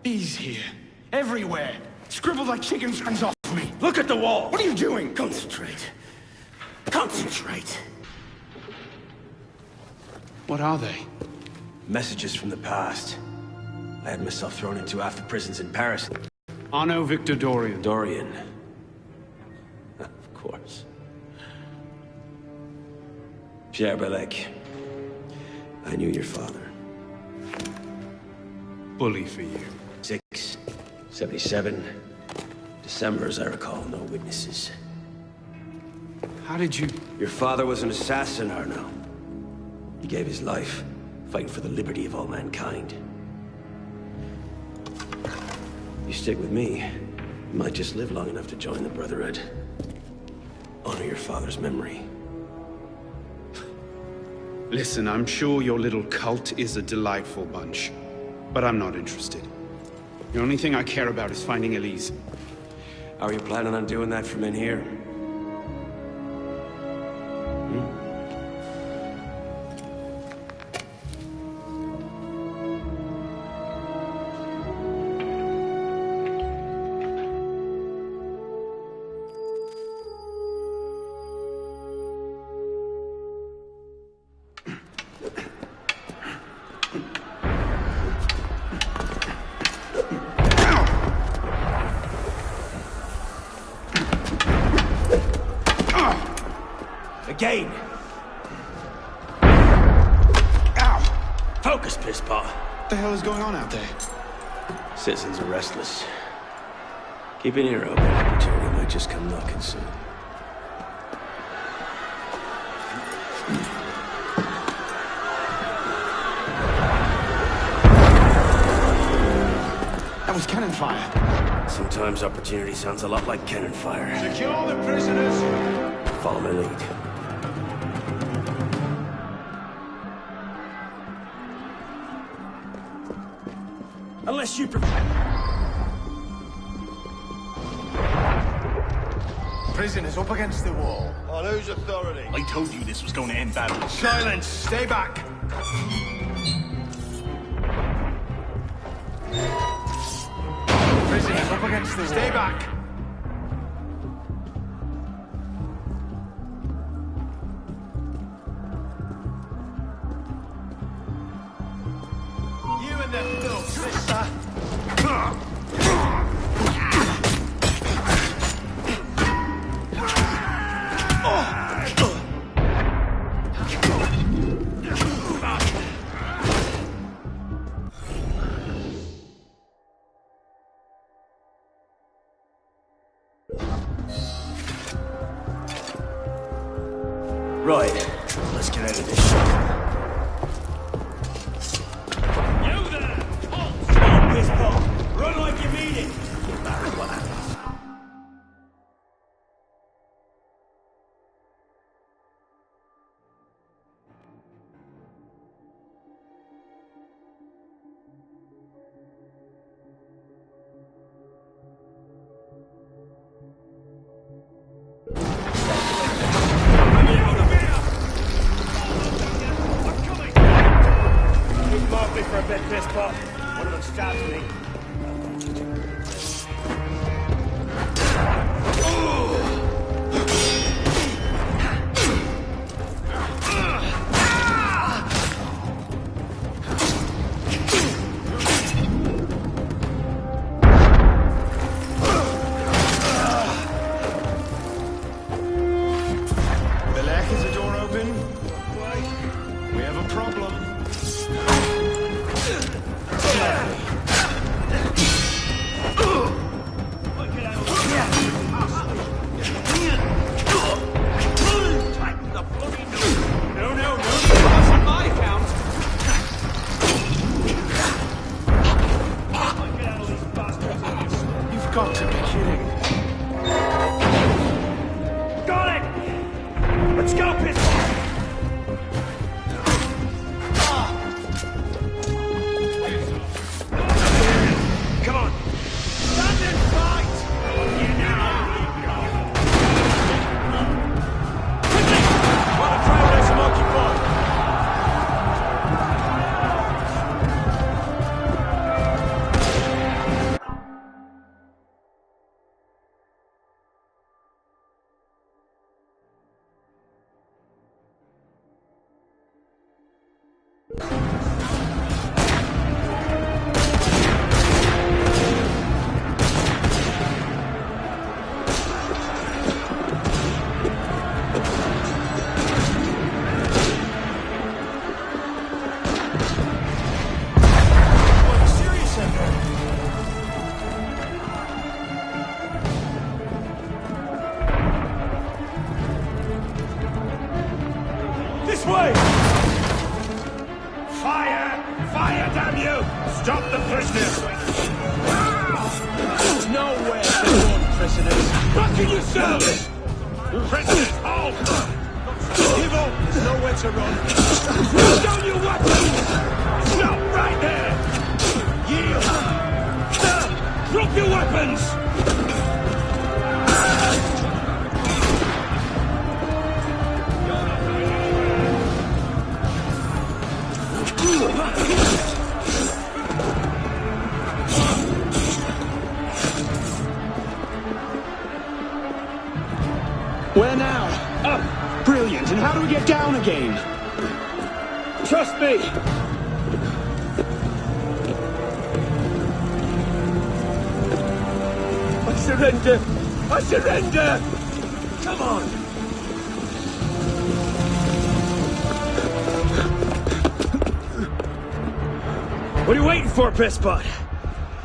Bees here. Everywhere. Scribbled like chickens, hands off me. Look at the wall! What are you doing? Concentrate. Concentrate. What are they? Messages from the past. I had myself thrown into half the prisons in Paris. Arnaud Victor Dorian. Dorian. Of course. Pierre Belec. I knew your father. Bully for you. 77. December, as I recall, no witnesses. How did you... Your father was an assassin, Arnaud. He gave his life, fighting for the liberty of all mankind. You stick with me, you might just live long enough to join the Brotherhood. Honor your father's memory. Listen, I'm sure your little cult is a delightful bunch, but I'm not interested. The only thing I care about is finding Elise. How are you planning on doing that from in here? Again! Ow! Focus, Pisspaw! What the hell is going on out there? Citizens are restless. Keep an ear open. Opportunity might just come knocking soon. That was cannon fire. Sometimes opportunity sounds a lot like cannon fire. Secure the prisoners! Follow my lead. Unless you Prisoners up against the wall. On whose authority? I told you this was going to end badly. Silence! Stay back! Prisoners up against the wall. Stay back! You and the filth, sister. Right, let's get out of this shit. You there! Halt! Pisspaw! Run like you mean it! Marijuana. Mark me for a bit, Pisspaw. One of them stabs me. Belec, is the door open? We have a problem. Damn you! Stop the prisoners! There's nowhere to run, prisoners. Buckle yourselves! Prisoners, halt! Give up! There's nowhere to run. Put down your weapons! Stop right there! Yield! Drop your weapons! Where now? Up! Brilliant. And how do we get down again? Trust me! I surrender! I surrender! Come on! What are you waiting for, Pisspot?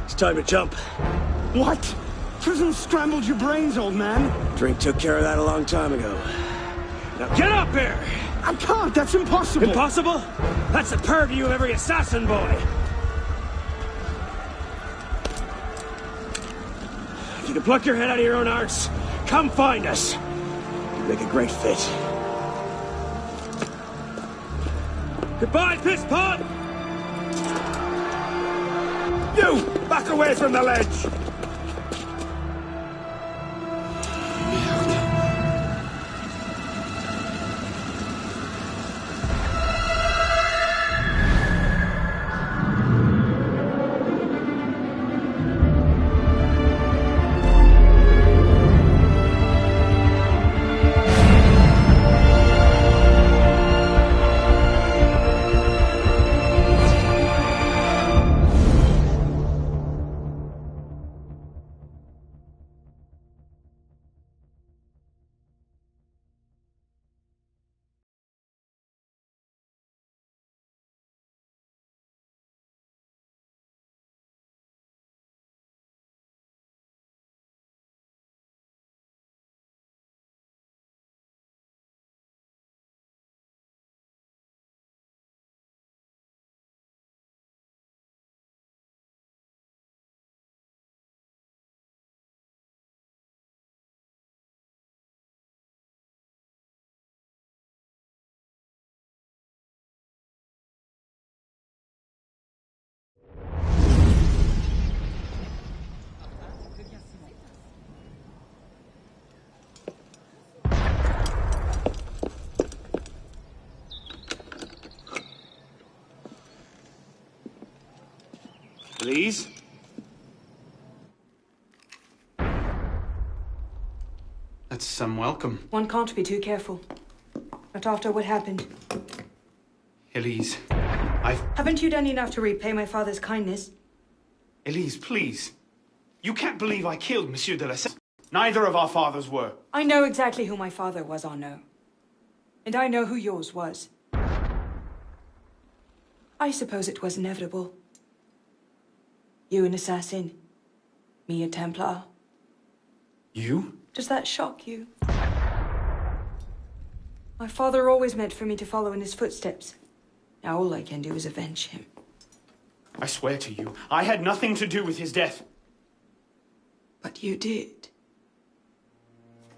It's time to jump. What? Prison scrambled your brains, old man. Drink took care of that a long time ago. Now get up here! I can't. That's impossible. Impossible? That's the purview of every assassin boy. If you can pluck your head out of your own arse, come find us. You'd make a great fit. Goodbye, Pisspot! You! Back away from the ledge! Please? That's some welcome. One can't be too careful. Not after what happened. Elise, Haven't you done enough to repay my father's kindness? Elise, please. You can't believe I killed Monsieur de la Serre. Neither of our fathers were. I know exactly who my father was, Arnaud. And I know who yours was. I suppose it was inevitable. You an assassin. Me a Templar. You? Does that shock you? My father always meant for me to follow in his footsteps. Now all I can do is avenge him. I swear to you, I had nothing to do with his death. But you did.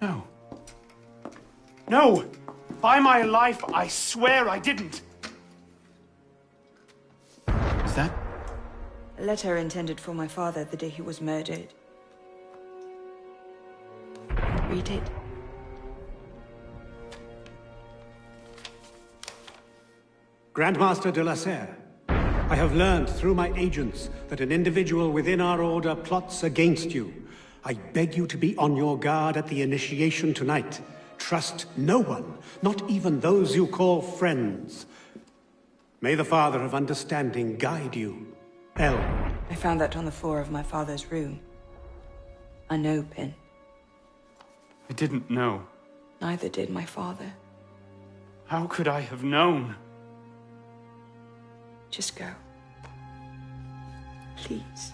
No. No! By my life, I swear I didn't. Is that? A letter intended for my father the day he was murdered. Read it. Grandmaster de la Serre, I have learned through my agents that an individual within our order plots against you. I beg you to be on your guard at the initiation tonight. Trust no one, not even those you call friends. May the Father of Understanding guide you. L. I found that on the floor of my father's room. Unopened. I didn't know. Neither did my father. How could I have known? Just go. Please.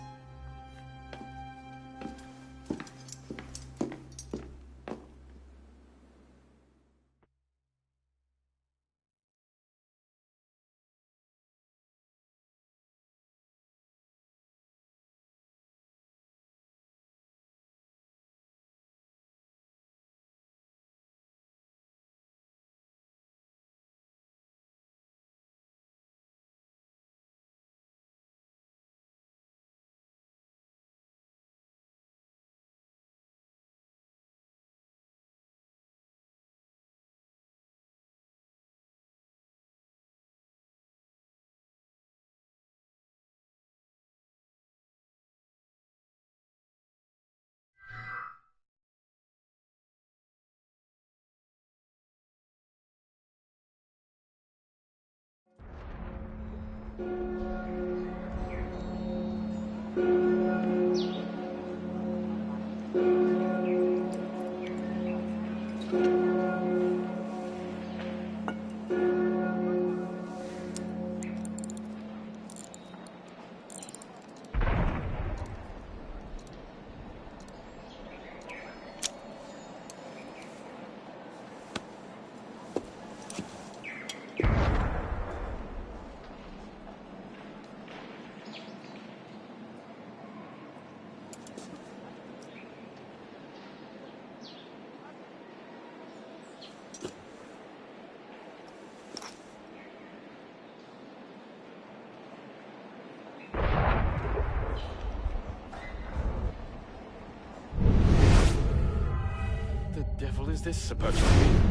The devil is this supposed to be?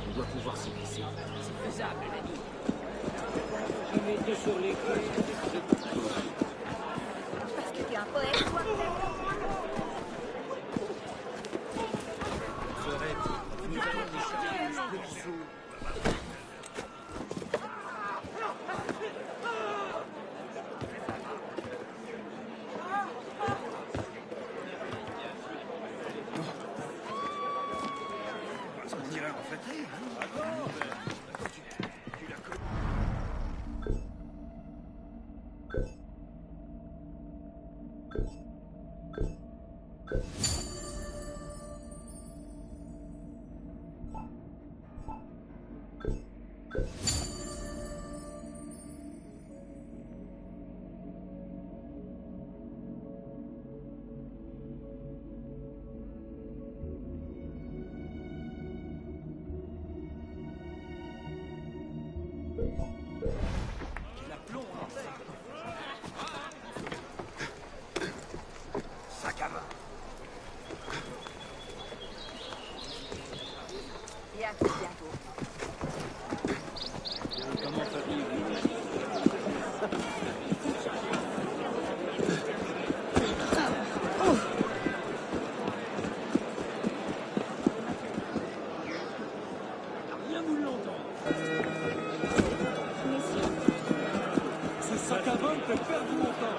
On doit pouvoir s'y glisser. C'est faisable, l'ami. Je m'étais sur les quais. Parce que t'es un poète, toi, Sac à main. Et à très bientôt. Comment famille? Bien nous l'entendre. Ce sac à main me fait perdre mon temps.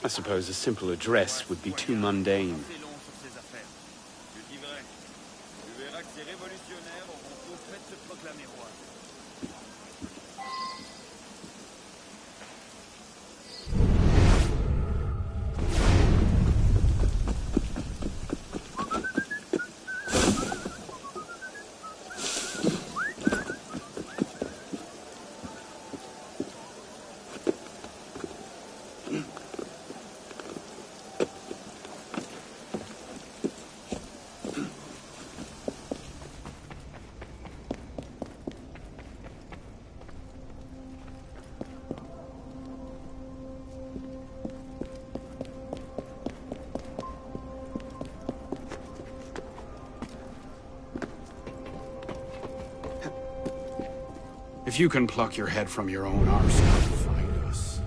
I suppose a simple address would be too mundane. If you can pluck your head from your own arse, find us.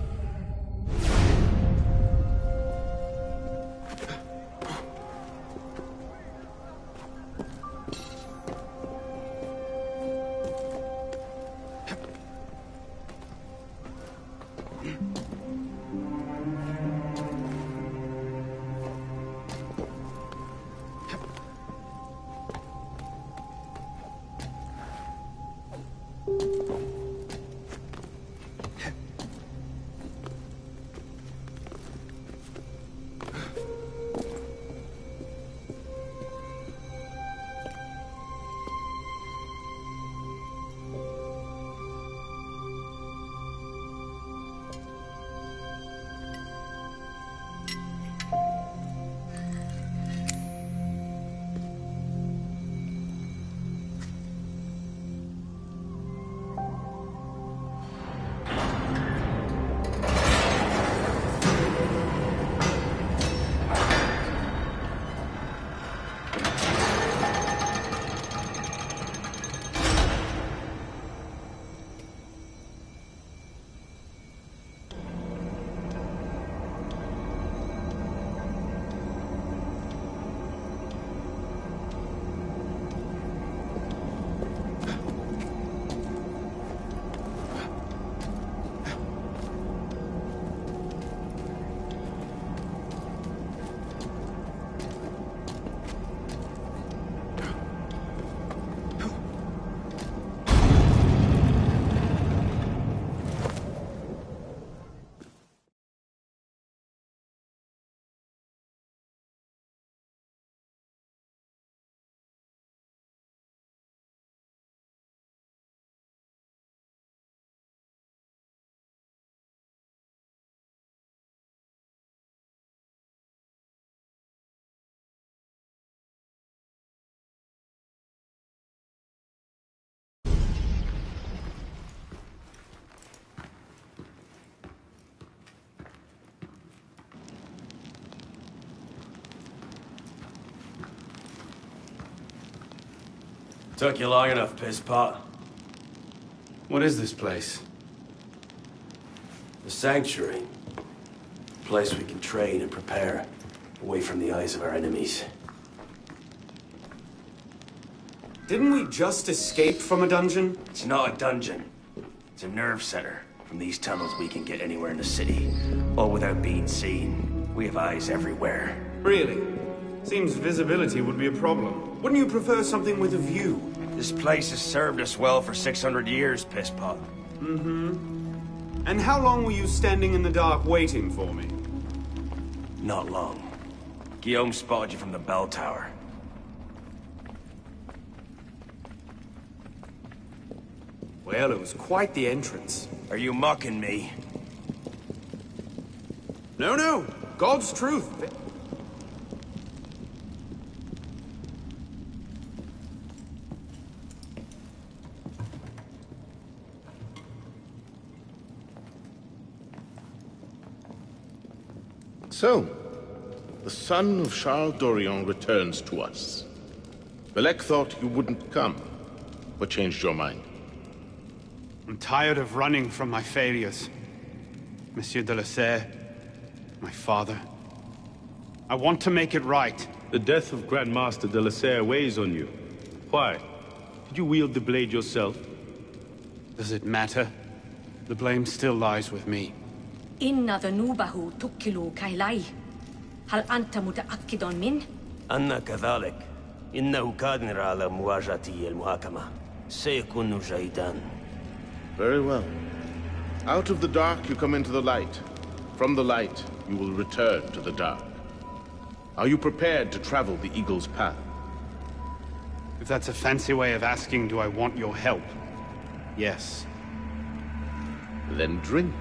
Took you long enough, pisspot. What is this place? The Sanctuary. A place we can train and prepare, away from the eyes of our enemies. Didn't we just escape from a dungeon? It's not a dungeon. It's a nerve center. From these tunnels we can get anywhere in the city, all without being seen. We have eyes everywhere. Really? Seems visibility would be a problem. Wouldn't you prefer something with a view? This place has served us well for 600 years, pisspot. Mm-hmm. And how long were you standing in the dark waiting for me? Not long. Guillaume spotted you from the bell tower. Well, it was quite the entrance. Are you mocking me? No, no. God's truth. So, the son of Charles Dorion returns to us. Belek thought you wouldn't come, but changed your mind. I'm tired of running from my failures. Monsieur de la Serre, my father. I want to make it right. The death of Grand Master de la Serre weighs on you. Why? Did you wield the blade yourself? Does it matter? The blame still lies with me. إن ذنوبه تكل كيلي. هل أنت متأكد منه؟ أنا كذلك. إنه قادر على مواجهة المحاكمة. سيكون جيدا. Very well. Out of the dark you come into the light. From the light you will return to the dark. Are you prepared to travel the Eagle's path? If that's a fancy way of asking, do I want your help? Yes. Then drink.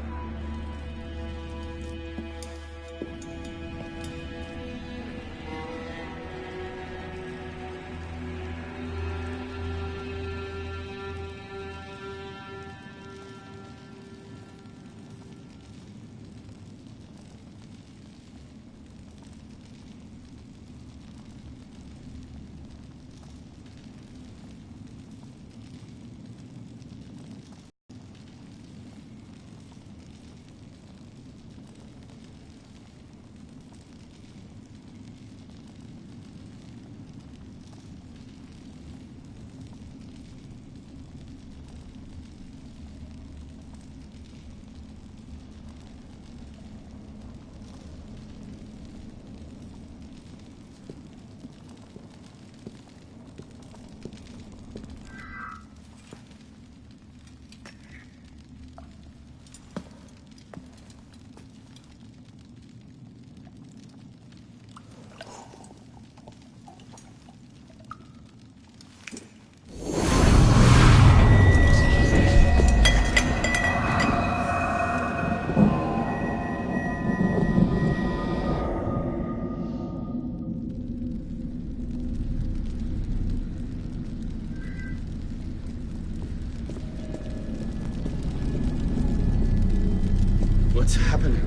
What's happening?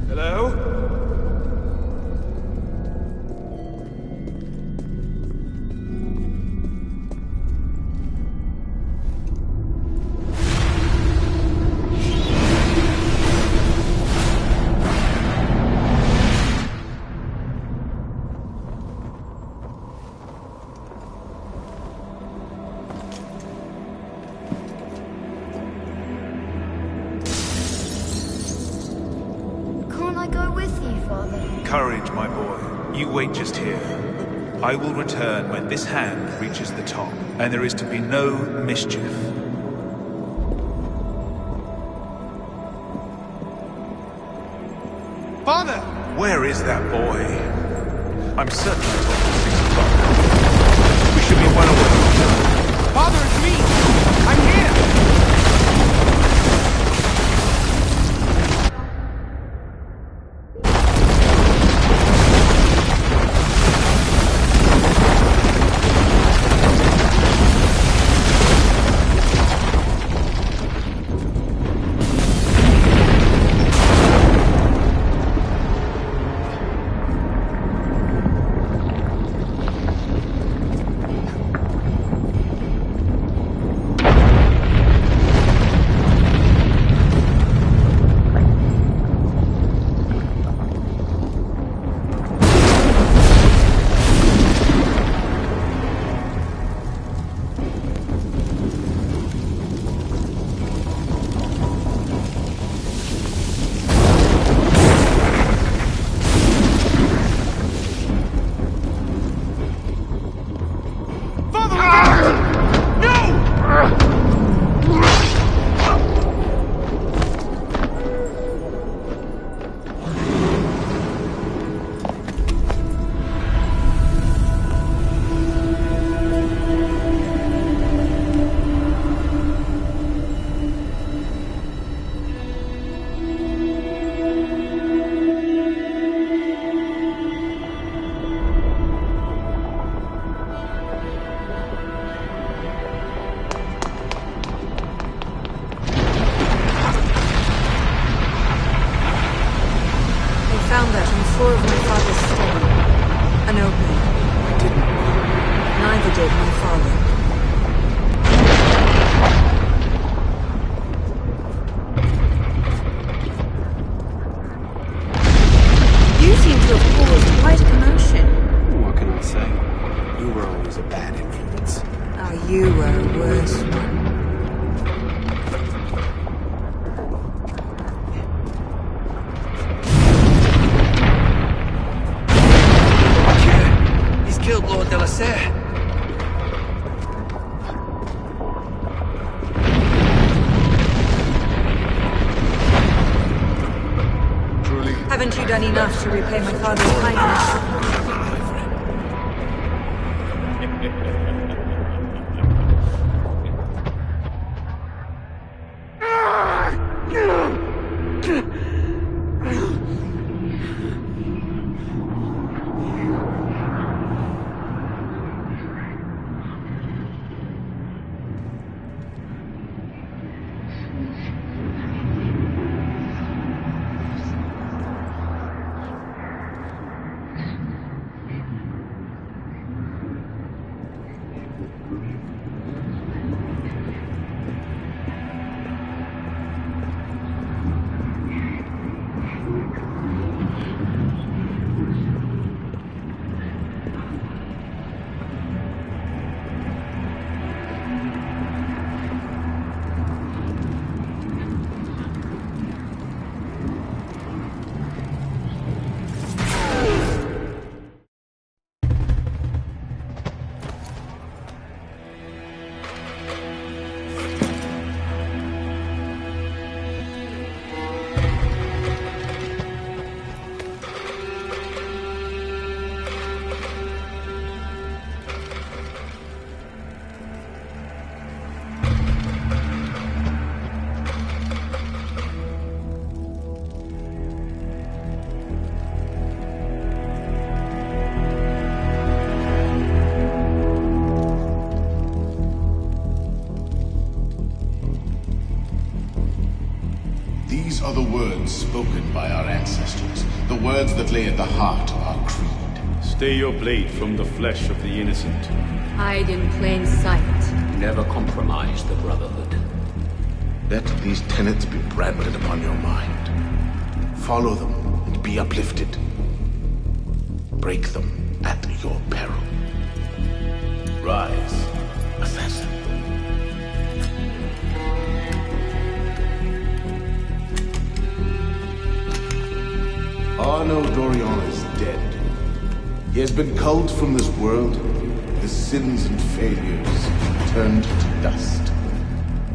Hello? Courage, my boy. You wait just here. I will return when this hand reaches the top, and there is to be no mischief. Father! Where is that boy? I'm certain I told him 6 o'clock. We should be well away. Father, it's me! I'm here! Found that on the floor of my father's study. An opening. I didn't. Neither did my father. You seem to have caused quite a commotion. What can I say? You were always a bad influence. Oh, you were a worse one. Lasser! Haven't you done enough to repay my father's kindness? These are the words spoken by our ancestors, the words that lay at the heart of our creed. Stay your blade from the flesh of the innocent. Hide in plain sight. Never compromise the Brotherhood. Let these tenets be branded upon your mind. Follow them and be uplifted. Break them at your peril. Rise, assassin. Arno Dorian is dead. He has been culled from this world, his sins and failures turned to dust.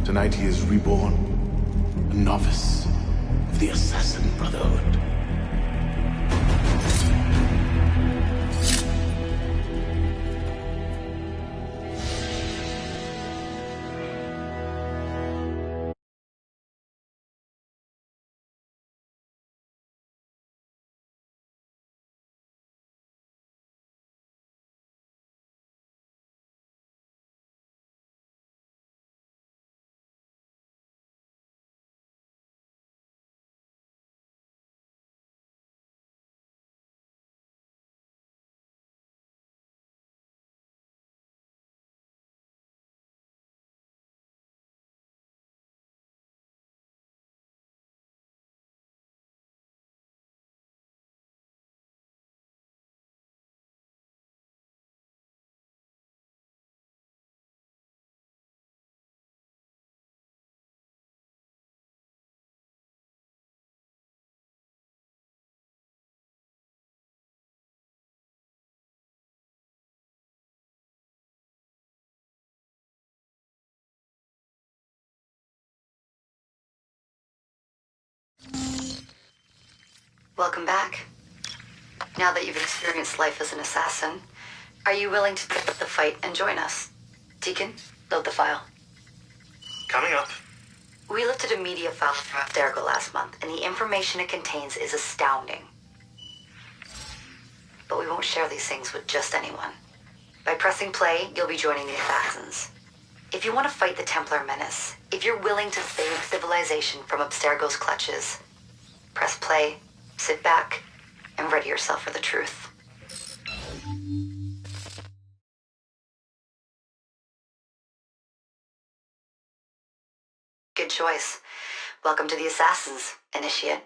Tonight he is reborn, a novice of the Assassin Brotherhood. Welcome back. Now that you've experienced life as an assassin, are you willing to pick up the fight and join us? Deacon, load the file. Coming up. We lifted a media file from Abstergo last month, and the information it contains is astounding. But we won't share these things with just anyone. By pressing play, you'll be joining the assassins. If you want to fight the Templar menace, if you're willing to save civilization from Abstergo's clutches, press play, sit back, and ready yourself for the truth. Good choice. Welcome to the Assassins, Initiate.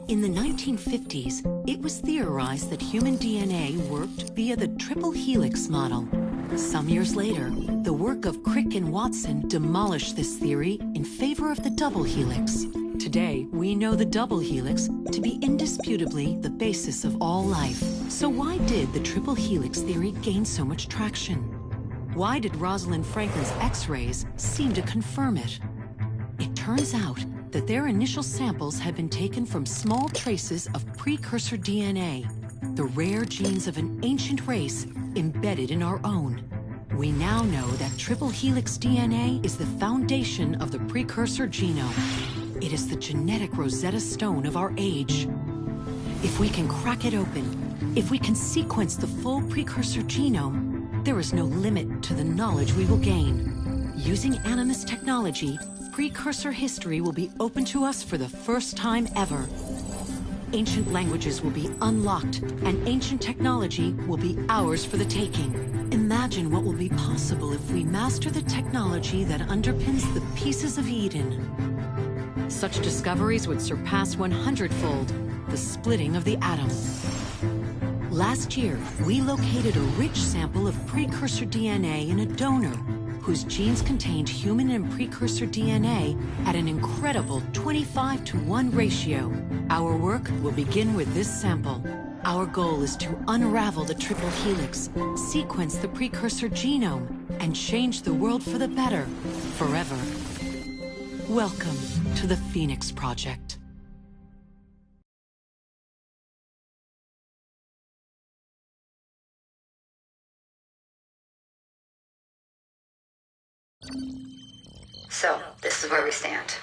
In the 1950s, it was theorized that human DNA worked via the triple helix model. Some years later, the work of Crick and Watson demolished this theory in favor of the double helix. Today, we know the double helix to be indisputably the basis of all life. So why did the triple helix theory gain so much traction? Why did Rosalind Franklin's X-rays seem to confirm it? It turns out that their initial samples had been taken from small traces of precursor DNA, the rare genes of an ancient race embedded in our own. We now know that triple helix DNA is the foundation of the precursor genome. It is the genetic Rosetta Stone of our age. If we can crack it open, if we can sequence the full precursor genome, there is no limit to the knowledge we will gain. Using Animus technology, precursor history will be open to us for the first time ever. Ancient languages will be unlocked, and ancient technology will be ours for the taking. Imagine what will be possible if we master the technology that underpins the pieces of Eden. Such discoveries would surpass 100-fold the splitting of the atom. Last year, we located a rich sample of precursor DNA in a donor whose genes contained human and precursor DNA at an incredible 25-to-1 ratio. Our work will begin with this sample. Our goal is to unravel the triple helix, sequence the precursor genome, and change the world for the better, forever. Welcome to the Phoenix Project. So, this is where we stand.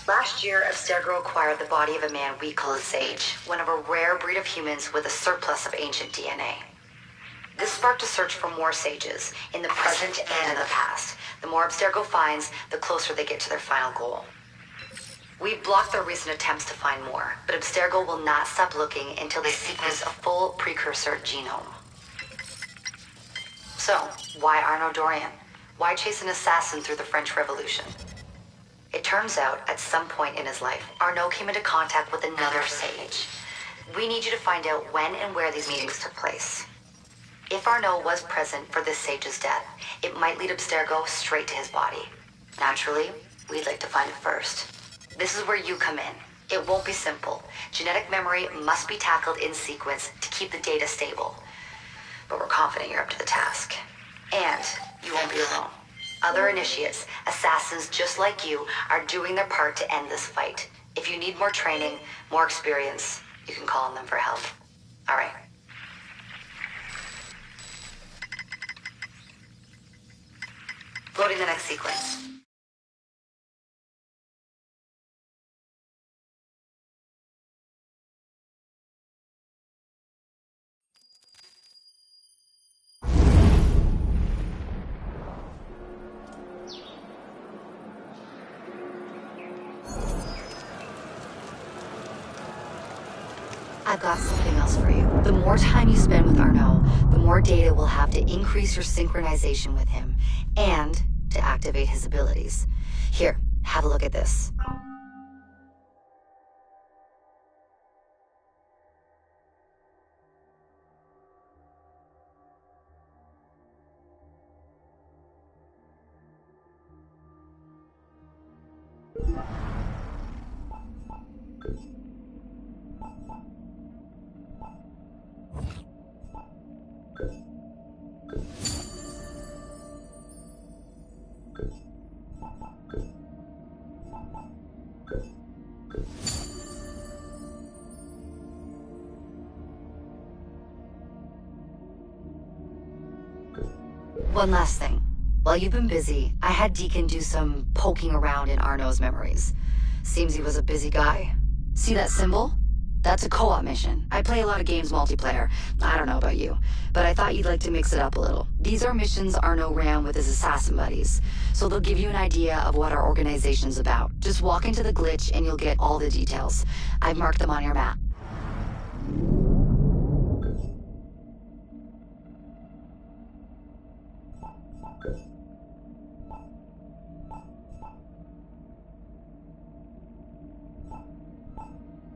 Last year, Abstergo acquired the body of a man we call a Sage, one of a rare breed of humans with a surplus of ancient DNA. This sparked a search for more Sages, in the present and in the past. The more Abstergo finds, the closer they get to their final goal. We've blocked their recent attempts to find more, but Abstergo will not stop looking until they sequence a full precursor genome. So, why Arnaud Dorian? Why chase an assassin through the French Revolution? It turns out, at some point in his life, Arnaud came into contact with another Sage. We need you to find out when and where these meetings took place. If Arnaud was present for this Sage's death, it might lead Abstergo straight to his body. Naturally, we'd like to find it first. This is where you come in. It won't be simple. Genetic memory must be tackled in sequence to keep the data stable. But we're confident you're up to the task. And you won't be alone. Other initiates, assassins just like you, are doing their part to end this fight. If you need more training, more experience, you can call on them for help. All right. Loading the next sequence. I've got something else for you. The more time you spend with Arnaud, the more data we'll have to increase your synchronization with him, and to activate his abilities. Here, have a look at this. One last thing. While you've been busy, I had Deacon do some poking around in Arnaud's memories. Seems he was a busy guy. See that symbol? That's a co-op mission. I play a lot of games multiplayer. I don't know about you, but I thought you'd like to mix it up a little. These are missions Arnaud ran with his assassin buddies, so they'll give you an idea of what our organization's about. Just walk into the glitch and you'll get all the details. I've marked them on your map.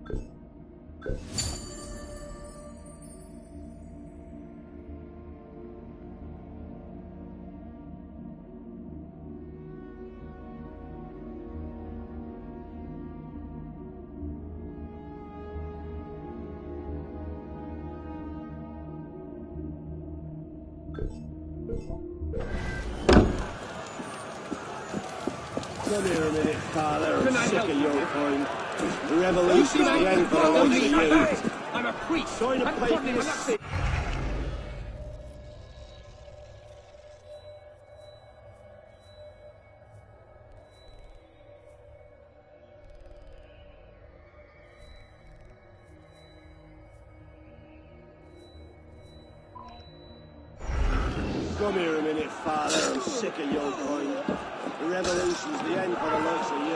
Good. Come here a minute, father. I'm sick of your kind. The revolution's the end for the likes of you. I'm a priest. Trying to play this. Come here a minute, father. I'm sick of your kind. The revolution's the end for the likes of you.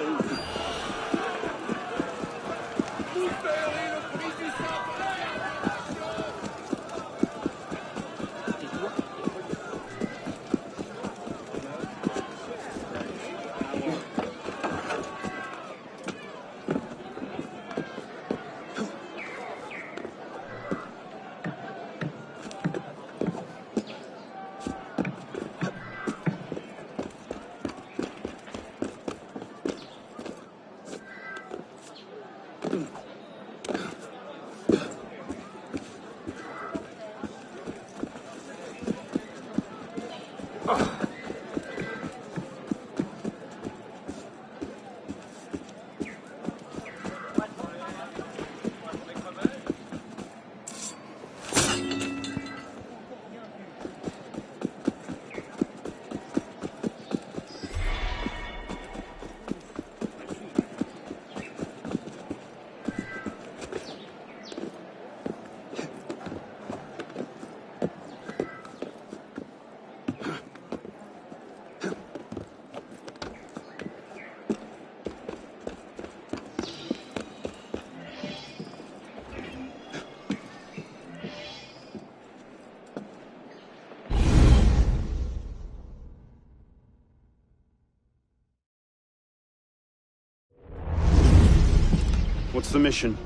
What's the mission?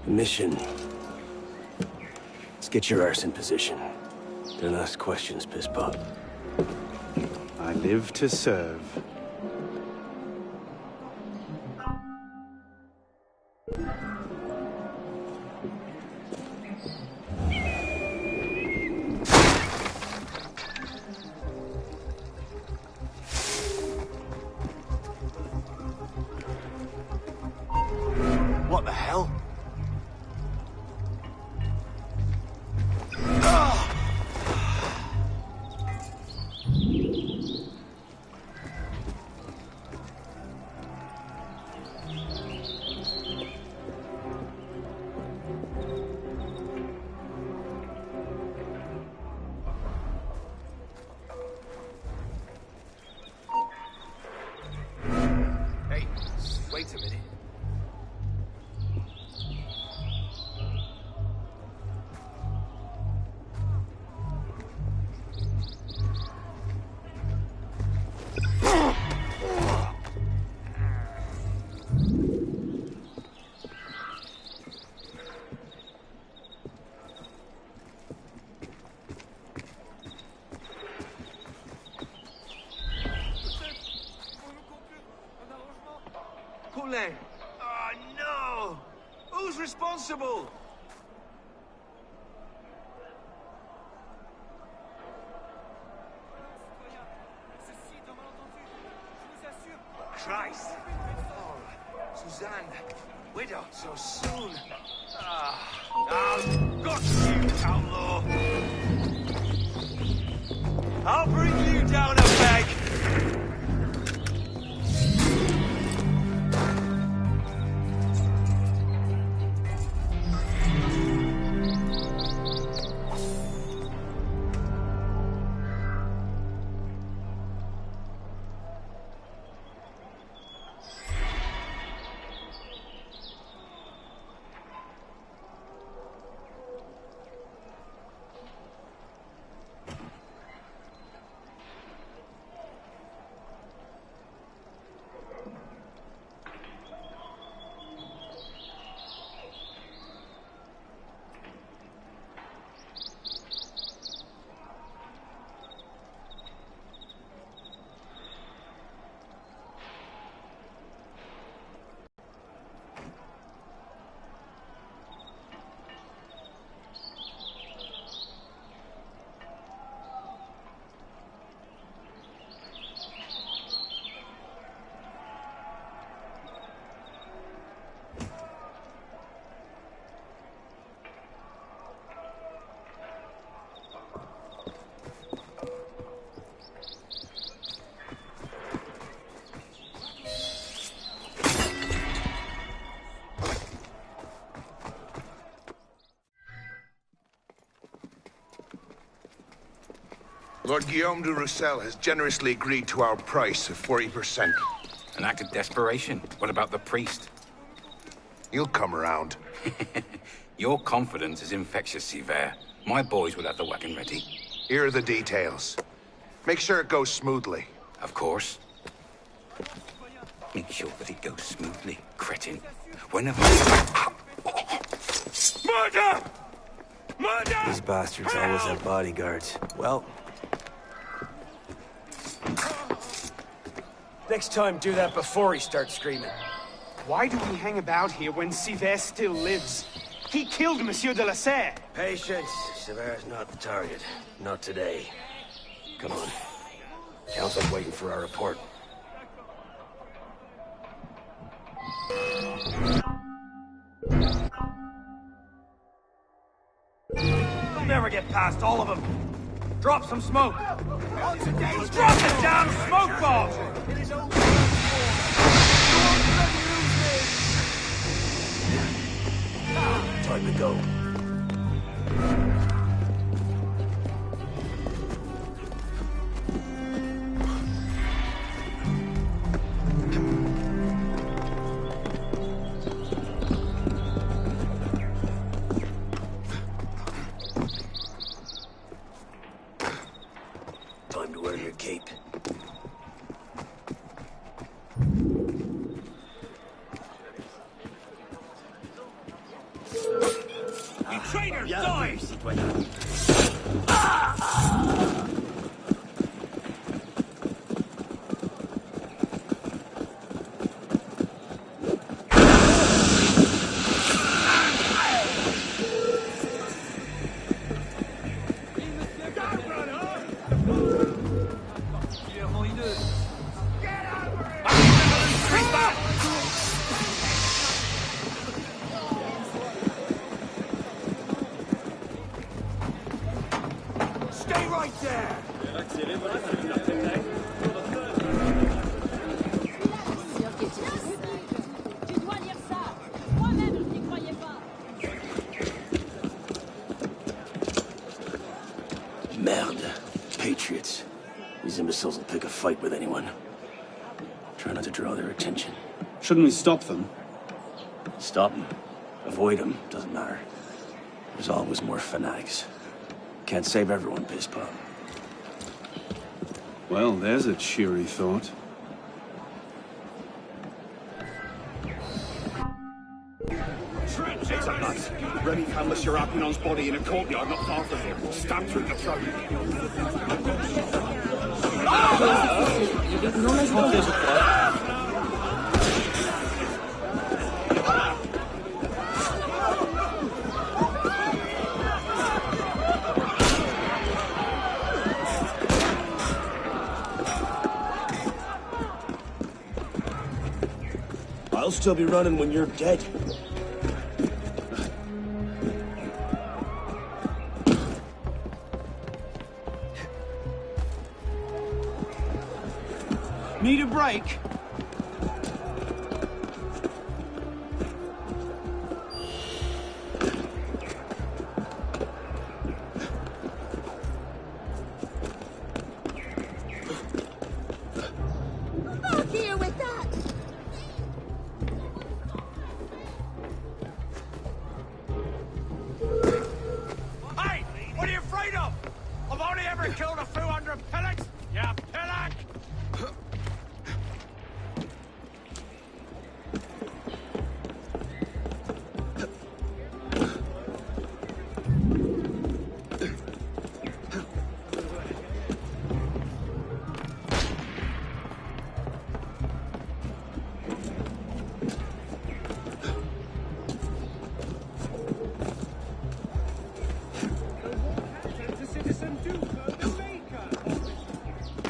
The mission. Let's get your arse in position. Don't ask questions, piss pot. I live to serve. What the hell? Hey, wait a minute. Poulet! Oh, no! Who's responsible? Christ! Oh, Suzanne! Widow so soon! I've got you, outlaw! I'll bring you down a peg! Lord Guillaume de Roussel has generously agreed to our price of 40%. An act of desperation? What about the priest? He'll come around. Your confidence is infectious, Sivert. My boys will have the wagon ready. Here are the details. Make sure it goes smoothly. Of course. Make sure that it goes smoothly, cretin. Whenever... Murder! Murder! These bastards always have bodyguards. Well... Next time, do that before he starts screaming. Why do we hang about here when Sivert still lives? He killed Monsieur de la Serre. Patience. Sivert's not the target. Not today. Come on. Council's waiting for our report. We'll never get past all of them. Drop some smoke. Drop the damn smoke bomb! Time to go. Time to wear your cape. You traitor! Die! Stay right there! Merde. Patriots. These imbeciles will pick a fight with anyone. Try not to draw their attention. Shouldn't we stop them? Stop them. Avoid them. Doesn't matter. There's always more fanatics. Can't save everyone, Pisspot. Well, there's a cheery thought. It's a nut. Remy found the Serapion's body in a courtyard not far from here. Stabbed through the throat. I'll still be running when you're dead. Need a break? Here with that! Hey! What are you afraid of? I've only ever killed a few hundred pellets! Yeah, pillock!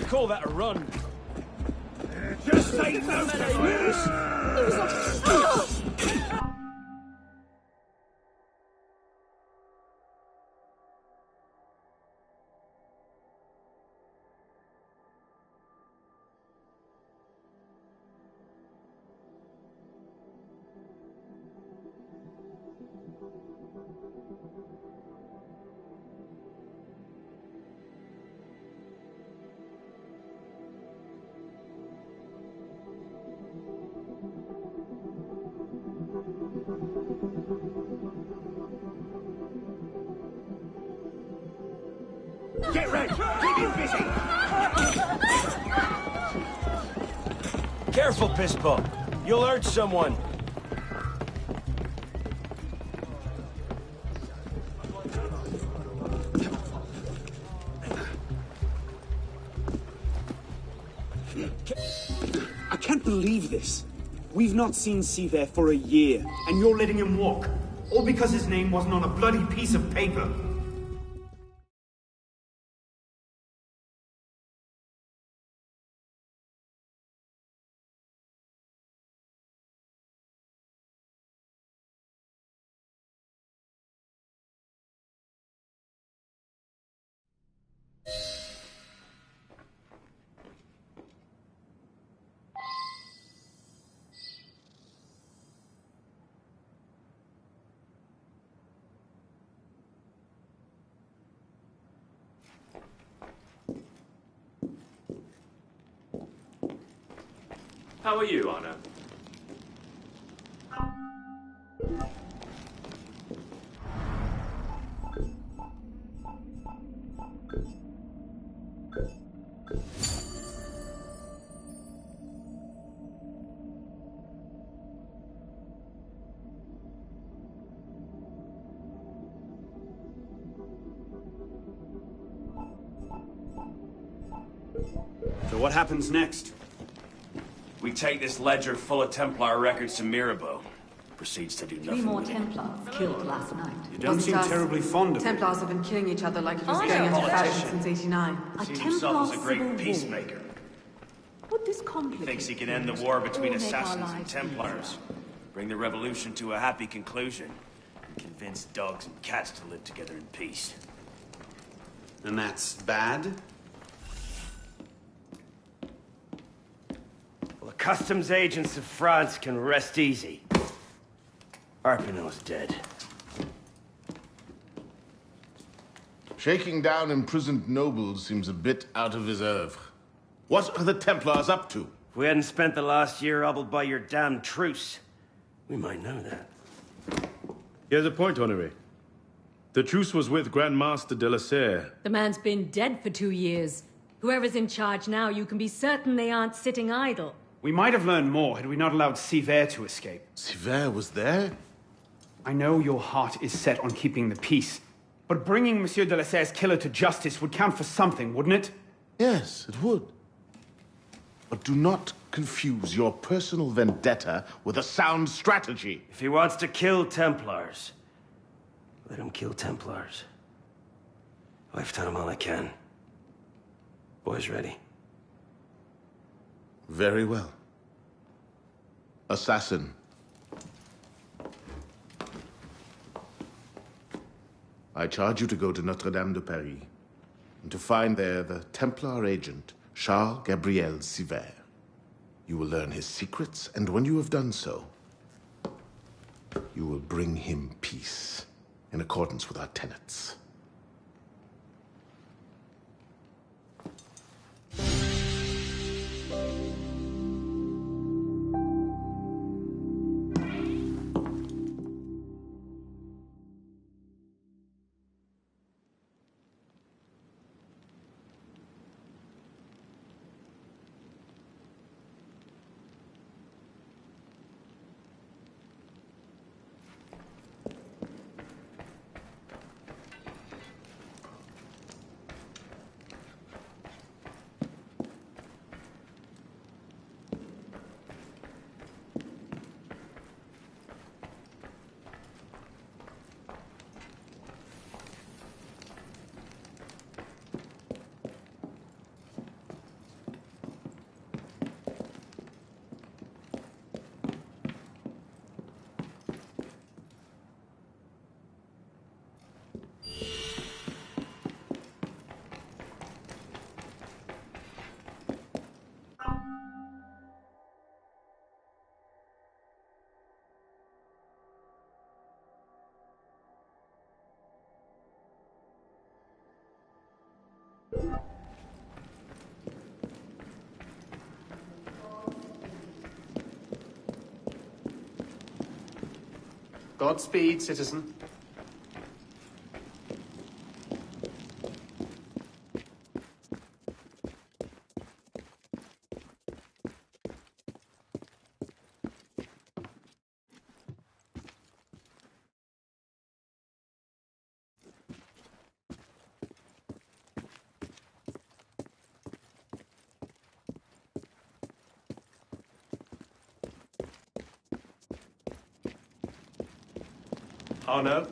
Call that a run. Just say no to this! Careful, Pistol. You'll hurt someone. I can't believe this. We've not seen Seaver for a year. And you're letting him walk. All because his name wasn't on a bloody piece of paper. How are you, Anna? So what happens next? We take this ledger full of Templar records to Mirabeau. Proceeds to do nothing. 3 more with it. Templars killed last night. You don't seem terribly fond of Templars have been killing each other like it was Oh, going yeah. into fashion since '89. A Sees himself as a Templar great civil peacemaker. war. Would this complicate Thinks he can end the war between or make our assassins and lives Templars. Bring the revolution to a happy conclusion. And convince dogs and cats to live together in peace. And that's bad? Well, the customs agents of France can rest easy. Arpinot's dead. Shaking down imprisoned nobles seems a bit out of his oeuvre. What are the Templars up to? If we hadn't spent the last year hobbled by your damn truce, we might know that. He has a point, Honoré. The truce was with Grand Master de la Serre. The man's been dead for 2 years. Whoever's in charge now, you can be certain they aren't sitting idle. We might have learned more had we not allowed Seaver to escape. Seaver was there? I know your heart is set on keeping the peace, but bringing Monsieur de la Serre's killer to justice would count for something, wouldn't it? Yes, it would. But do not confuse your personal vendetta with a sound strategy. If he wants to kill Templars, let him kill Templars. I've done all I can. Boys ready? Very well. Assassin. I charge you to go to Notre-Dame de Paris and to find there the Templar agent, Charles Gabriel Seaver. You will learn his secrets, and when you have done so, you will bring him peace in accordance with our tenets. Godspeed, citizen. Arno?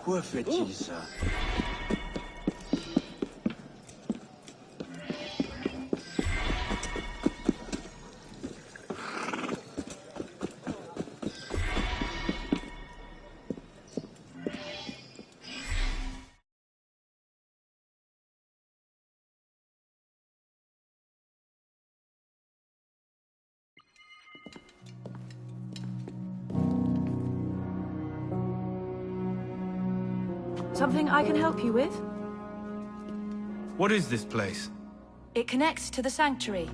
Pourquoi fait-il ça? Something I can help you with? What is this place? It connects to the Sanctuary.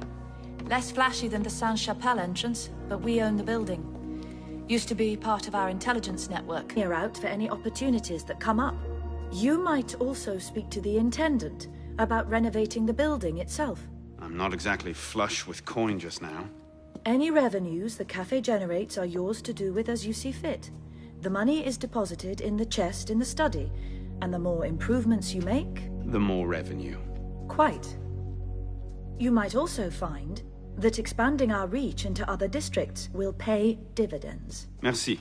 Less flashy than the Sainte-Chapelle entrance, but we own the building. Used to be part of our intelligence network. We're out for any opportunities that come up. You might also speak to the Intendant about renovating the building itself. I'm not exactly flush with coin just now. Any revenues the cafe generates are yours to do with as you see fit. The money is deposited in the chest in the study, and the more improvements you make... The more revenue. Quite. You might also find that expanding our reach into other districts will pay dividends. Merci.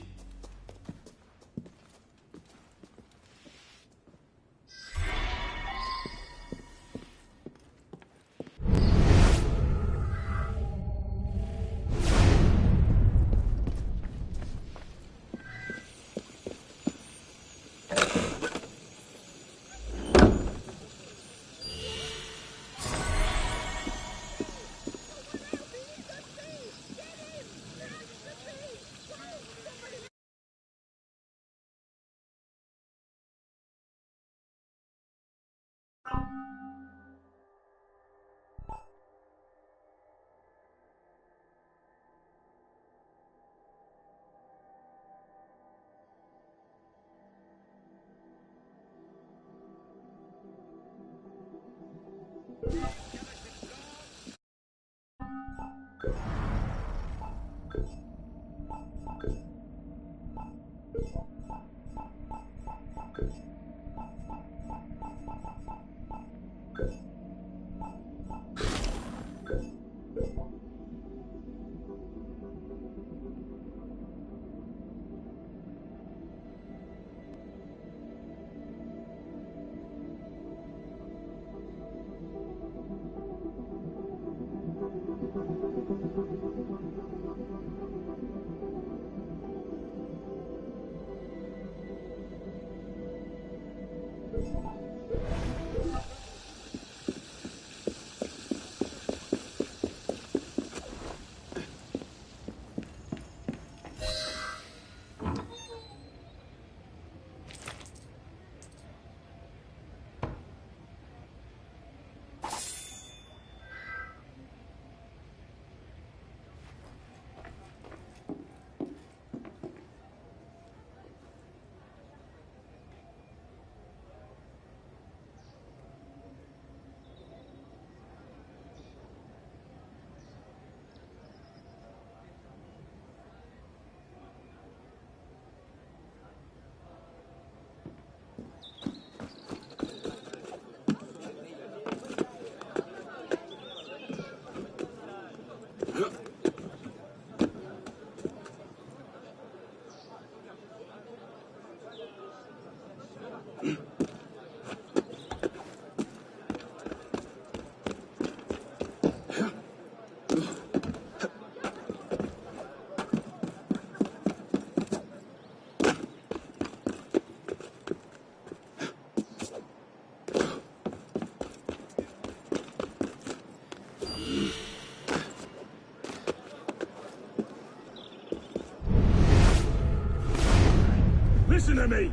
Listen to me!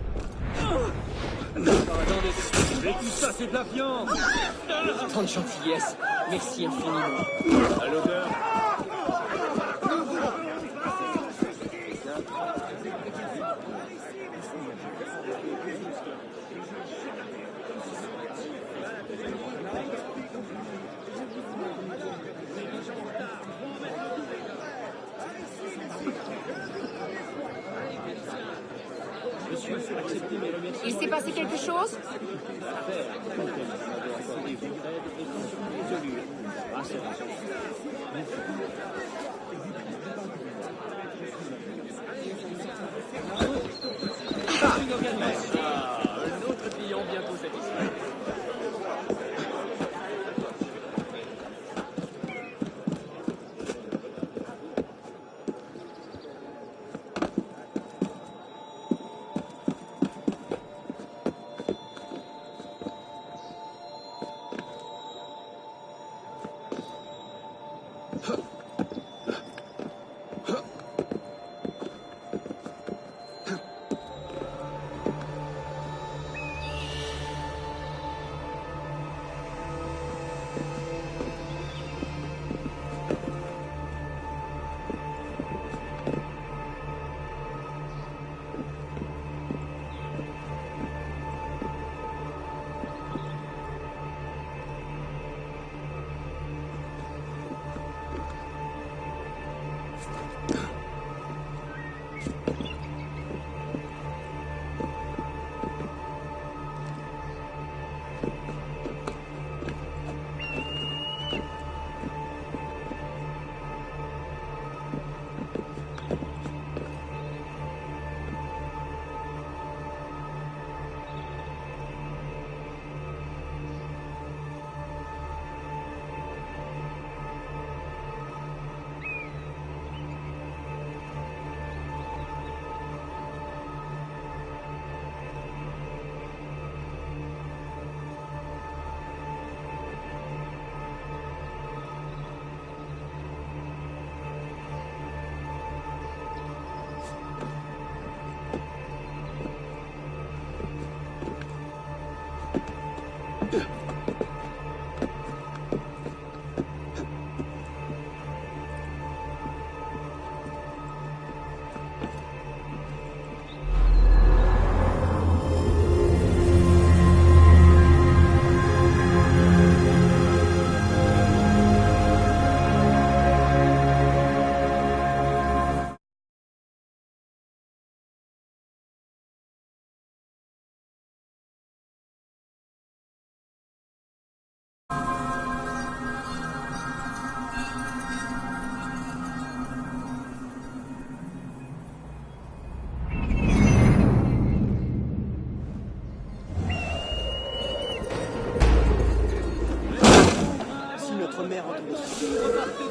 Attendez, mais tout ça, c'est de la viande. Tant de gentillesse. Merci infiniment. À l'odeur. Il s'est passé quelque chose? Un autre client bientôt satisfait.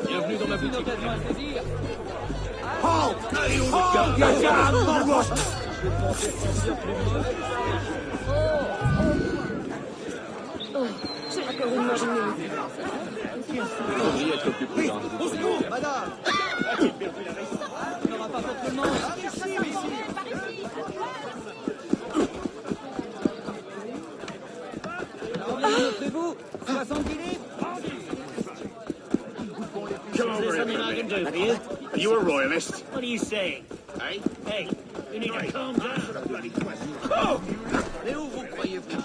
Bienvenue dans ma boutique. Halt! C'est encore une journée. Faudrait être plus prudent. Au secours, madame! A-t-il perdu la raison? On n'aura pas fait tout le monde. Montrez-vous! 70 livres! Come over here for a minute. Are you a royalist? What are you saying? Hey? Hey, you need to calm down. Oh! Mais où vous croyez-vous?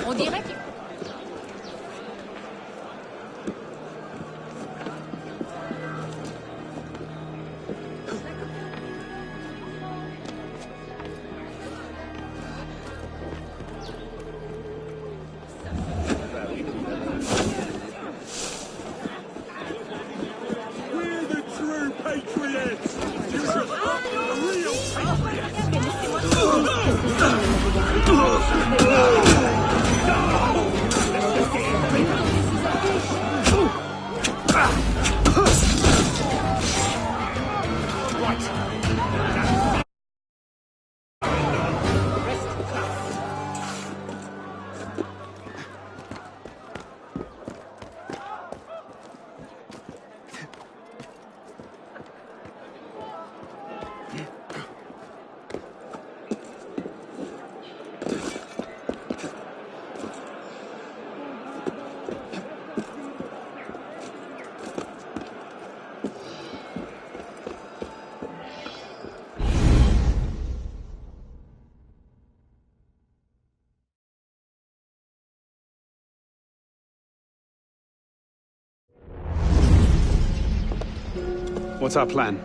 On dirait que... We're the true patriots! What's our plan?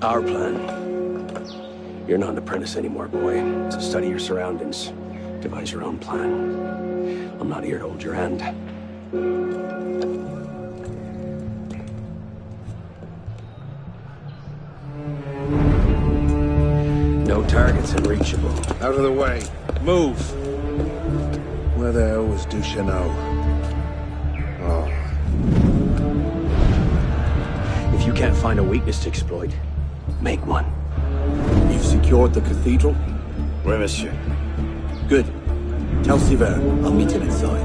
Our plan? You're not an apprentice anymore, boy. So study your surroundings. Devise your own plan. I'm not here to hold your hand. No targets unreachable. Out of the way. Move! Where the hell was Duchesneau? Oh. If you can't find a weakness to exploit, make one. You've secured the cathedral? Oui, monsieur. Good. Tell Sivert I'll meet him inside.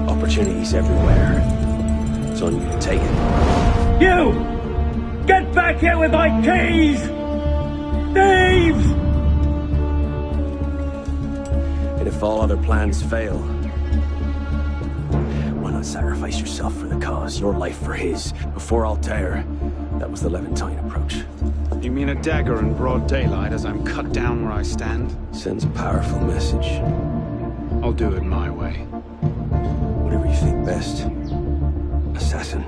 Opportunities everywhere. It's on you to take it. You! Get back here with my keys! Thieves! And if all other plans fail, why not sacrifice yourself for the cause, your life for his? Before Altair, that was the Levantine approach. You mean a dagger in broad daylight as I'm cut down where I stand? Sends a powerful message. I'll do it my way. Whatever you think best, assassin.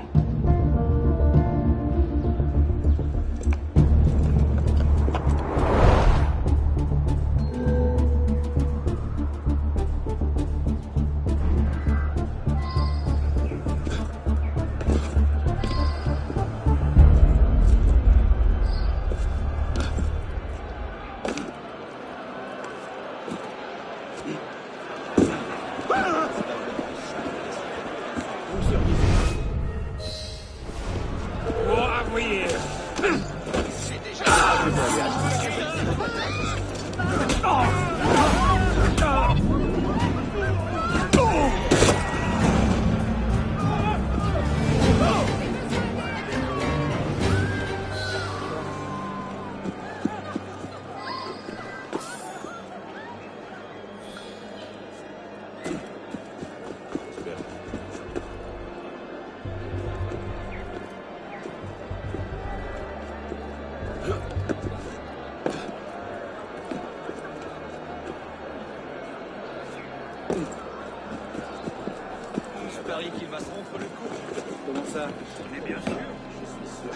Qu'il va se rompre le cou. Comment ça? Mais bien sûr, je suis sûr.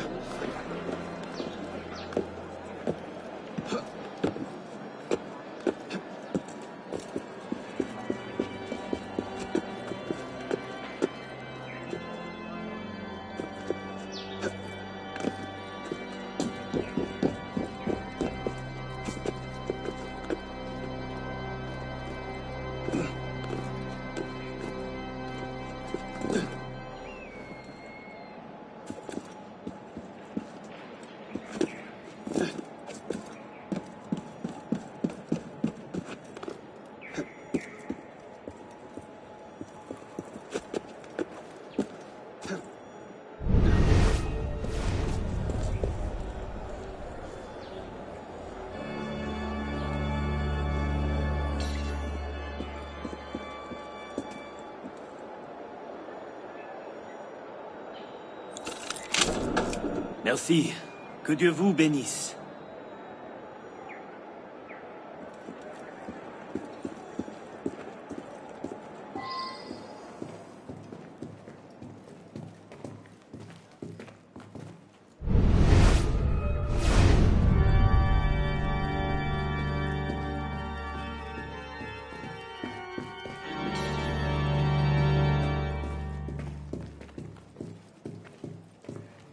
Merci. Que Dieu vous bénisse.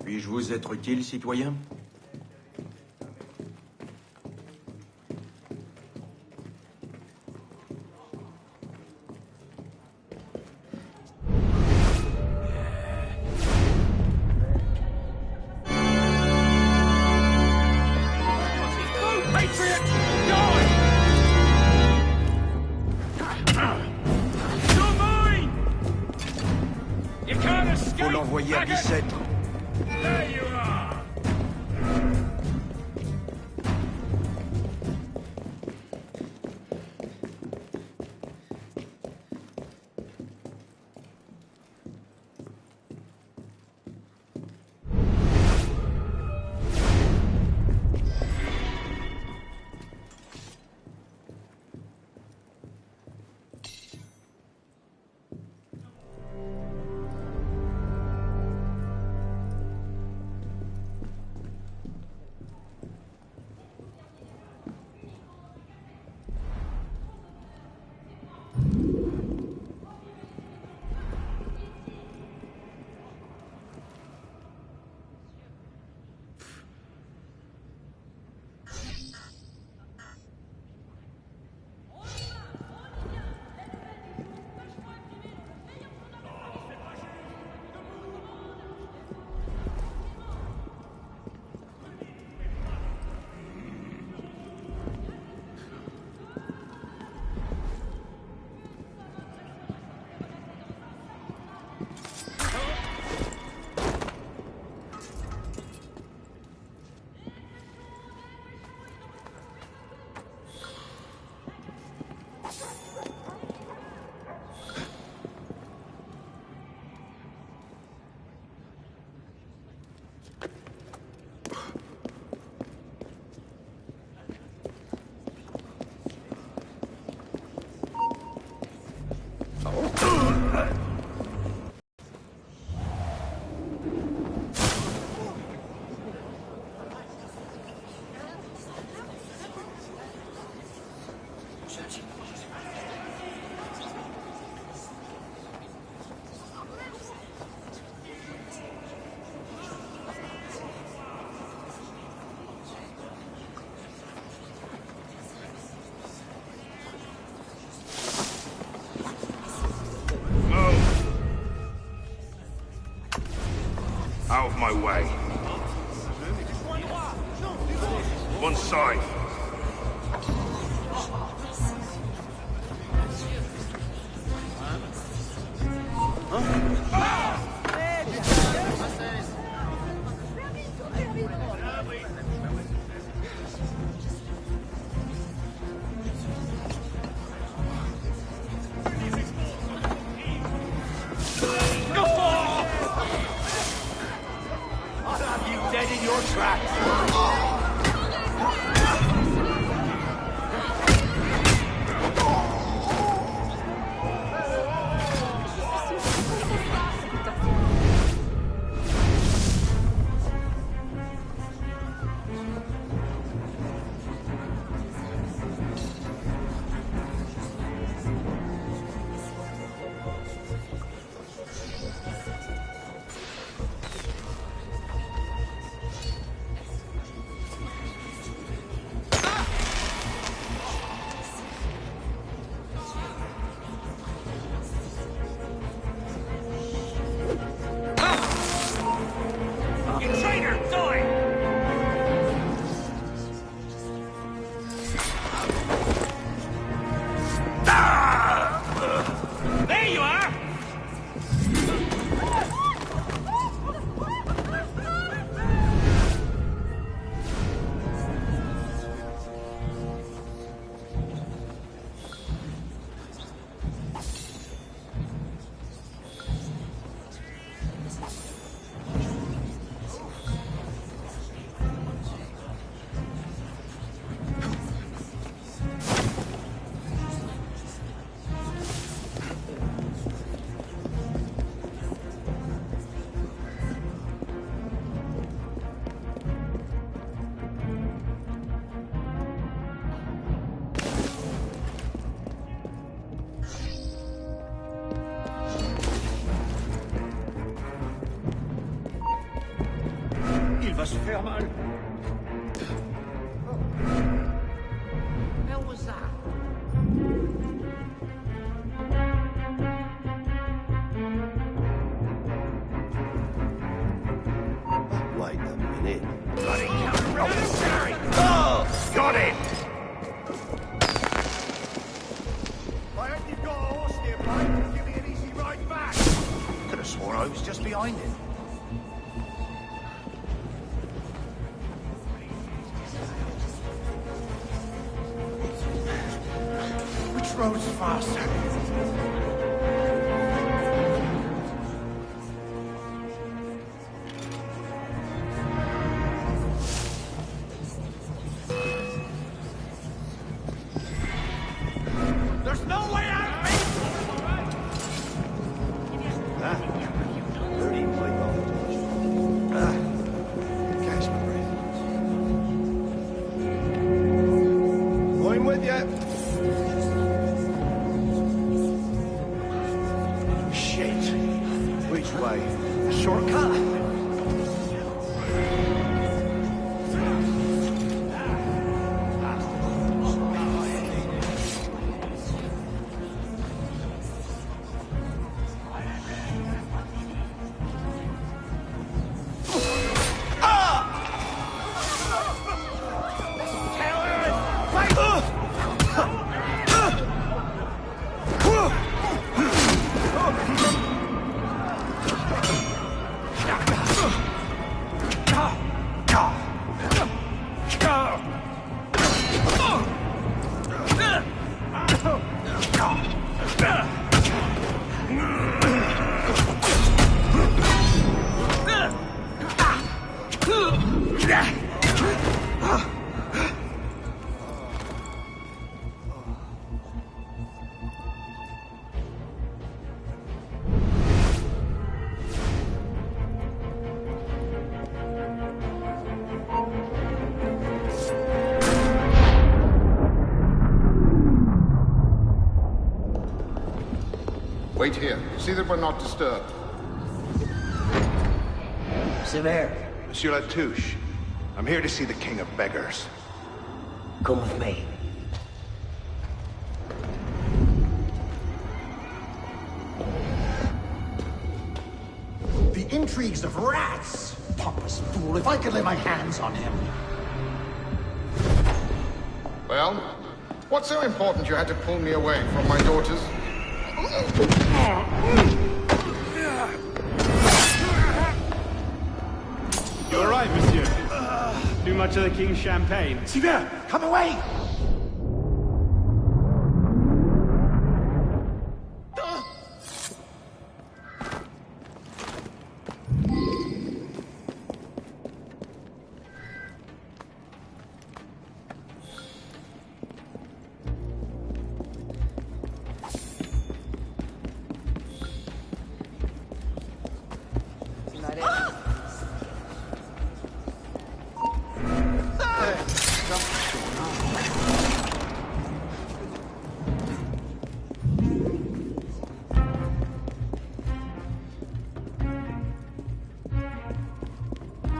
Puis-je vous être utile, citoyen? yeah, you said... There you are! Out of my way. One side. Dead in your tracks. Va se faire mal. Hell was that? Wait a minute. Bloody counter-revolutionary! Oh! Got it! I hope you've got a horse nearby. Give me an easy ride back. Could have sworn I was just behind him. throats faster. There's no way out, mate! Catch my breath. Going with you. Shit. Which way? Shortcut? Wait here. See that we're not disturbed. Sévère. Monsieur Latouche, I'm here to see the King of Beggars. Come with me. The intrigues of rats! Pompous fool, if I could lay my hands on him. Well, what's so important you had to pull me away from my daughters? You're all right, monsieur. Too much of the king's champagne. Sévère, come away!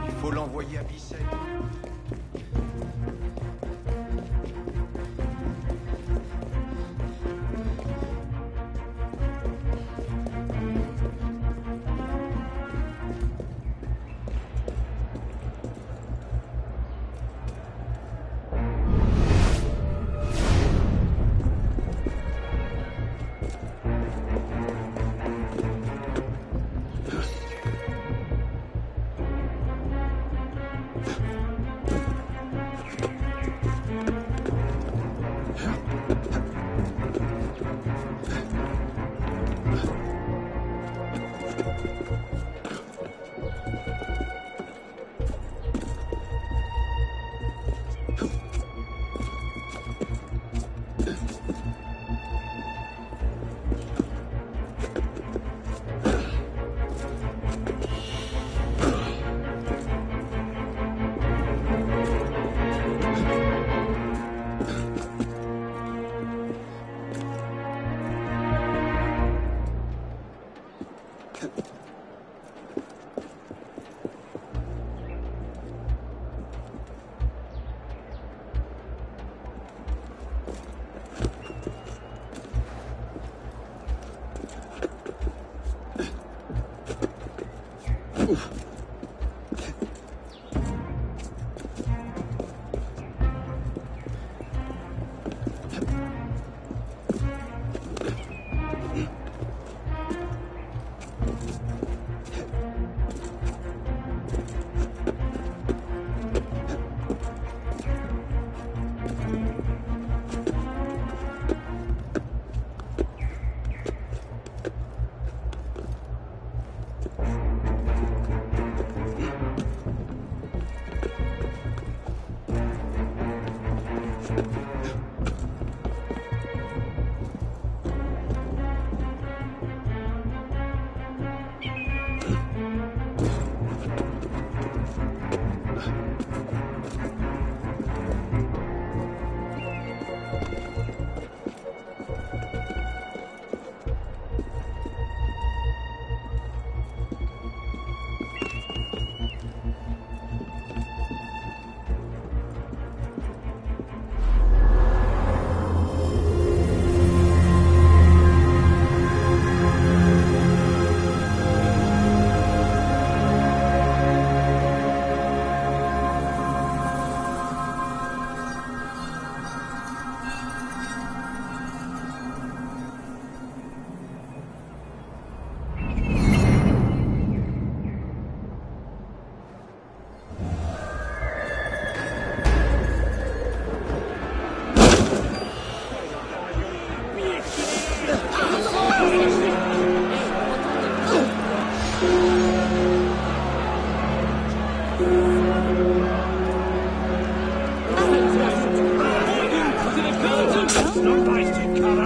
Il faut l'envoyer à Bicêtre.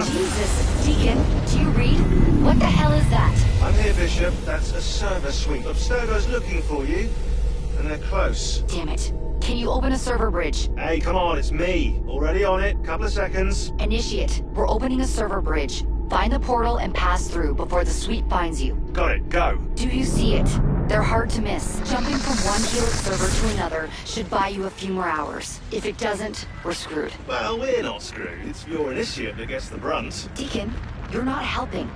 Jesus, Deacon, do you read? What the hell is that? I'm here, Bishop. That's a server suite. Abstergo's looking for you, and they're close. Damn it. Can you open a server bridge? Hey, come on, it's me. Already on it. Couple of seconds. Initiate. We're opening a server bridge. Find the portal and pass through before the suite finds you. Got it, go. Do you see it? They're hard to miss. Jumping from one Helix server to another should buy you a few more hours. If it doesn't, we're screwed. Well, we're not screwed. It's your initiate that gets the brunt. Deacon, you're not helping.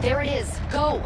There it is. Go!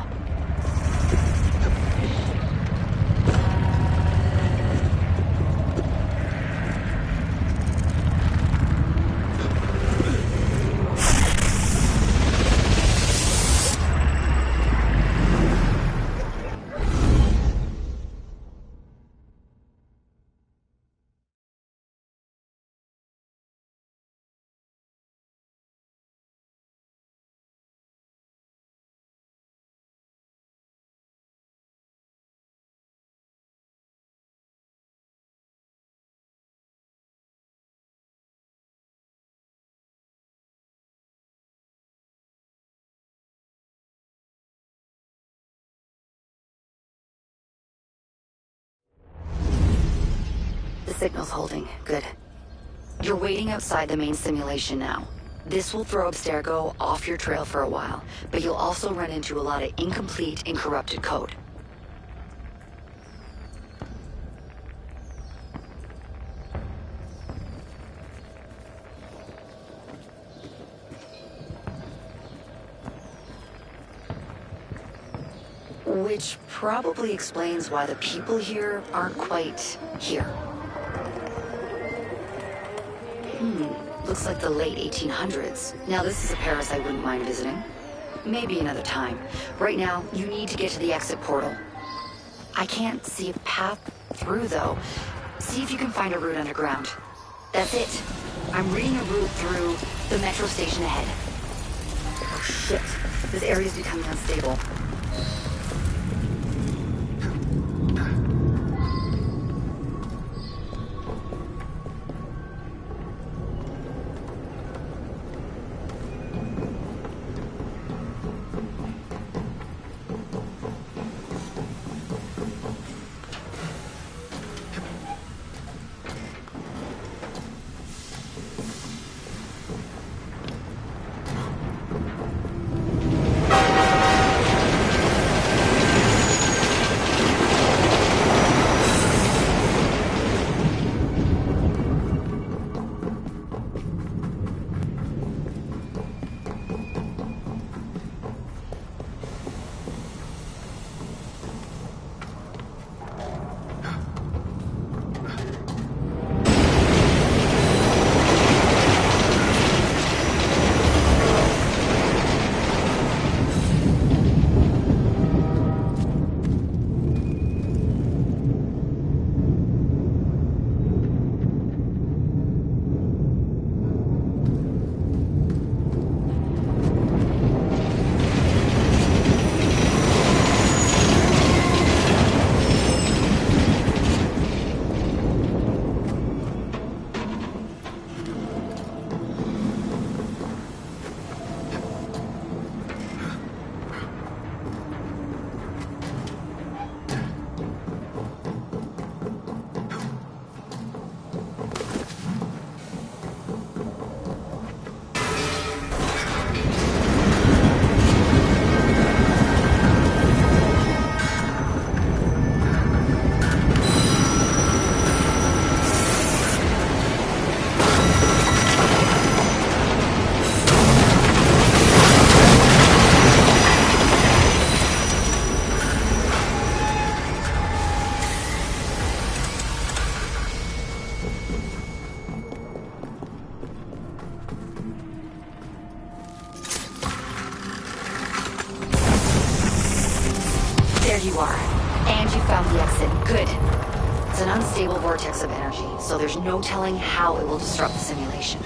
The signal's holding. Good. You're waiting outside the main simulation now. This will throw Abstergo off your trail for a while, but you'll also run into a lot of incomplete and corrupted code. Which probably explains why the people here aren't quite here. Looks like the late 1800s. Now this is a Paris I wouldn't mind visiting. Maybe another time. Right now, you need to get to the exit portal. I can't see a path through, though. See if you can find a route underground. That's it. I'm reading a route through the metro station ahead. Oh shit. This area's becoming unstable. you are. And you found the exit. Good. It's an unstable vortex of energy, so there's no telling how it will disrupt the simulation.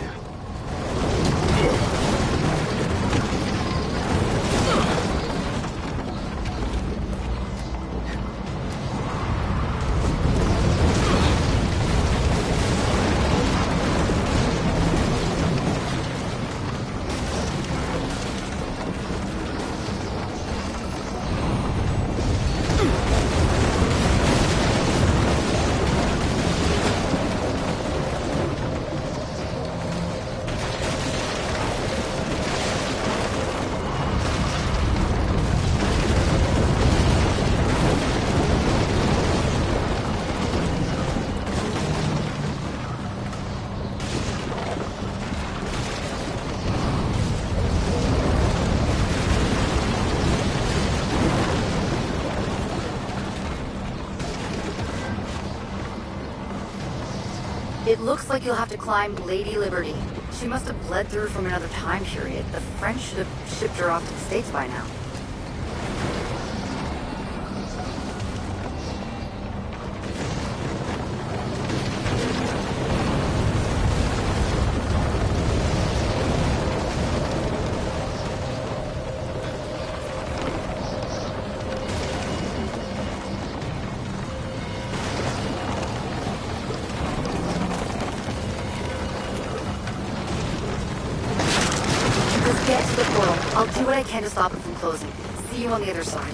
It looks like you'll have to climb Lady Liberty. She must have bled through from another time period. The French should have shipped her off to the States by now. Get to the portal. I'll do what I can to stop it from closing. See you on the other side.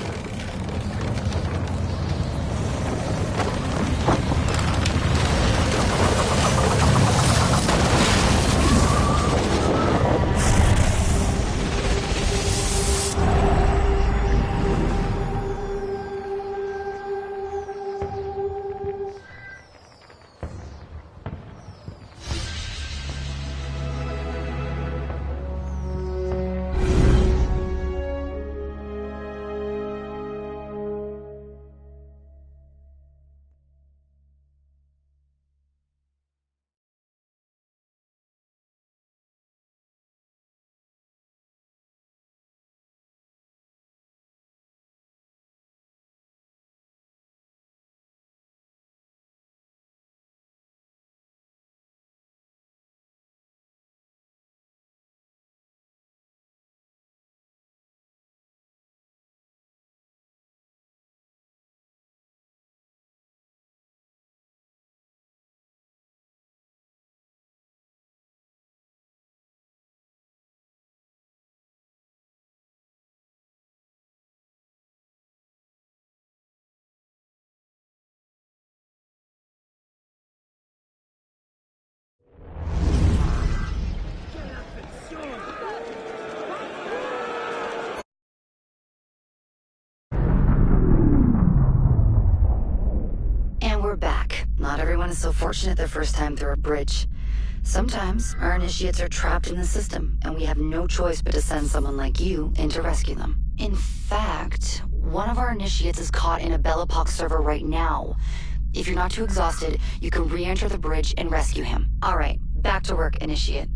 We're back. Not everyone is so fortunate their first time through a bridge. Sometimes our initiates are trapped in the system, and we have no choice but to send someone like you in to rescue them. In fact, one of our initiates is caught in a Bellapox server right now. If you're not too exhausted, you can re-enter the bridge and rescue him. All right, back to work, initiate.